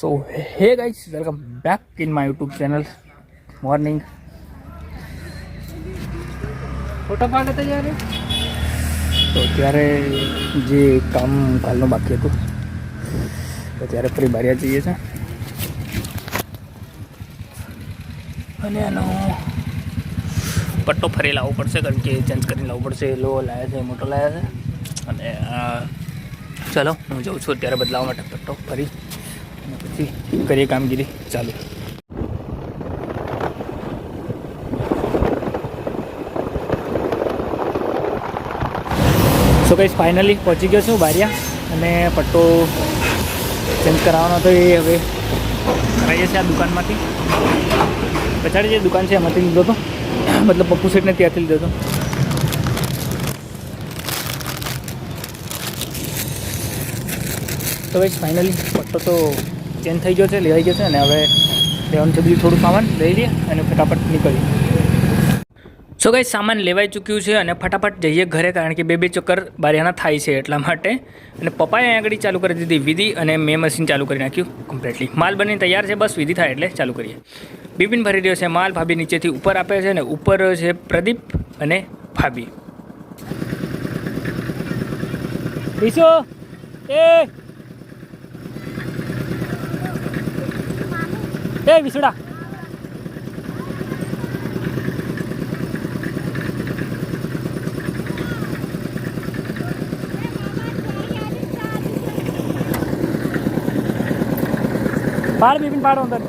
So hey guys, welcome back in my YouTube channel. Morning. Photo પાડે તો જ્યારે તો ત્યારે જે કામ કાલનું બાકી હતું તો ત્યારે ફરી બારિયા જઈએ છે અને એનો પટ્ટો ફરી લાવવો પડશે કારણ કે ચેન્જ કરીને લાવવો પડશે. લો લાવ્યા છે, મોટો લાવ્યા છે અને ચલો હું જાઉં છું અત્યારે બદલાવવા માટે પટ્ટો ફરી અને પછી કરીએ કામગીરી ચાલુ. સો ગાઈસ ફાઇનલી પહોંચી ગયો છું બારિયા અને પટ્ટો ચેન્જ કરાવવાનો હતો એ હવે કરાવીએ છીએ આ દુકાનમાંથી. પછાડી જે દુકાન છે એમાંથી લીધો હતો, મતલબ પપ્પુ સેટને ત્યાંથી લીધો હતો. તો ગાઈસ ફાઇનલી પટ્ટો તો ચેન્જ થઈ ગયો છે, લેવાઈ ગયો છે અને હવે લેવાનું છે બીજું થોડું સામાન લઈ લઈએ અને ફટાફટ નીકળીએ. સો ગાઈસ સામાન લેવાઈ ચૂક્યું છે અને ફટાફટ જઈએ ઘરે કારણ કે બે ચક્કર બારિયાના થાય છે એટલા માટે. અને પપ્પાએ અહીં આગળ ચાલુ કરી દીધી વિધિ અને મેં મશીન ચાલુ કરી નાખ્યું કમ્પ્લીટલી. માલ બની તૈયાર છે, બસ વિધિ થાય એટલે ચાલુ કરીએ. બિપિન ભરી રહ્યો છે માલ, ભાભી નીચેથી ઉપર આપે છે અને ઉપર છે પ્રદીપ અને ભાભી. વિશો એ વિસુડા પાડ, બિપિન પાડો અંદર.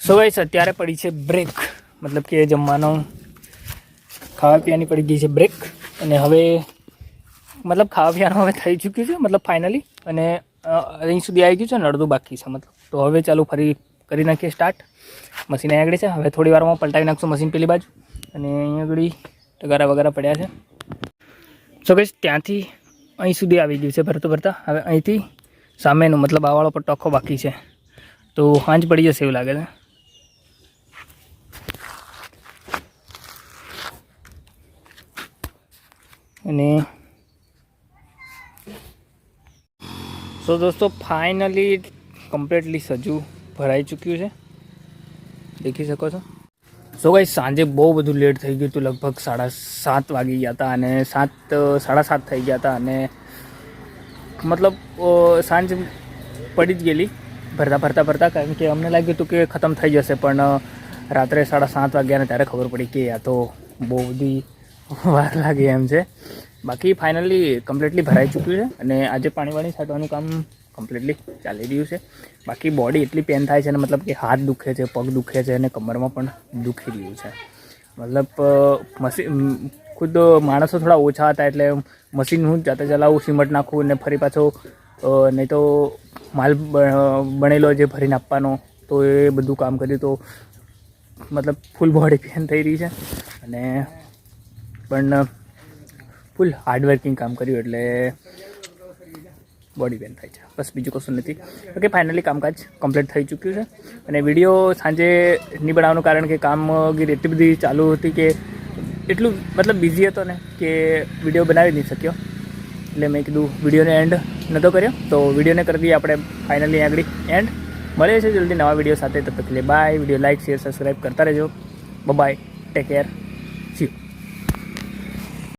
સો ગાઈસ અત્યારે પડી છે બ્રેક, મતલબ કે જમવાનો ખાવા પીવાની પડી ગઈ છે બ્રેક. અને હવે મતલબ ખાવા પીવાનું હવે થઈ ચૂક્યું છે, મતલબ ફાઇનલી. અને અહીં સુધી આવી ગયું છે ને અડધું બાકી છે મતલબ. તો હવે ચાલુ ફરી કરી નાખીએ સ્ટાર્ટ. મશીન અહીં આગળ છે, હવે થોડી વારમાં પલટાવી નાખશું મશીન પેલી બાજુ. અને અહીં આગળ ટગારા વગારા પડ્યા છે. સો ગાઈસ ત્યાંથી અહીં સુધી આવી ગયું છે ભરતા. હવે અહીંથી સામેનું મતલબ આવાળો પટ્ટો આખો બાકી છે. તો સાંજ પડી જશે એવું લાગે છે. અને સો દોસ્તો ફાઇનલી કમ્પ્લીટલી સજુ ભરાઈ ચૂક્યું છે, દેખી શકો છો. સો ગાઈસ સાંજે બહુ બધું લેટ થઈ ગયું હતું, લગભગ 7:30 વાગી ગયા હતા અને 7:30 થઈ ગયા હતા. અને મતલબ સાંજ પડી જ ગયેલી ભરતા કારણ કે અમને લાગ્યું હતું કે ખતમ થઈ જશે, પણ રાત્રે 7:30 વાગ્યાને ત્યારે ખબર પડી કે આ તો બહુ બધી વાર લાગે એમ છે. બાકી ફાઇનલી કમ્પ્લીટલી ભરાઈ ચૂક્યું છે અને આજે પાણી છાંટવાનું કામ કમ્પ્લીટલી ચાલી રહ્યું છે. બાકી બોડી એટલી પેન થાય છે ને, મતલબ કે હાથ દુખે છે, પગ દુખે છે અને કમરમાં પણ દુખી રહ્યું છે. મતલબ મશીન ખુદ માણસો થોડા ઓછા હતા એટલે મશીન હું જાતે ચલાવું, સિમેન્ટ નાખું અને ફરી પાછો નહીં તો માલ બનેલો જે ભરીને આપવાનો, તો એ બધું કામ કર્યું. તો મતલબ ફૂલ બોડી પેન થઈ રહી છે અને પણ ફૂલ હાર્ડવર્કિંગ કામ કર્યું એટલે બોડી પેન થાય છે, બસ બીજું કશું નથી. ઓકે ફાઇનલી કામકાજ કમ્પ્લીટ થઈ ચૂક્યું છે. અને વિડીયો સાંજે નહીં બનાવવાનું કારણ કે કામગીરી એટલી બધી ચાલુ હતી કે એટલું મતલબ બિઝી હતો ને કે વિડીયો બનાવી નહીં શક્યો. એટલે મેં કીધું વિડીયોને એન્ડ નહોતો કર્યો, તો વિડીયોને કરી દઈએ આપણે ફાઇનલી આગળ એન્ડ. મળે છે જલ્દી નવા વિડીયો સાથે, તબ તક કે bye. Video like share subscribe કરતા રહેજો. Bye, take care, see you.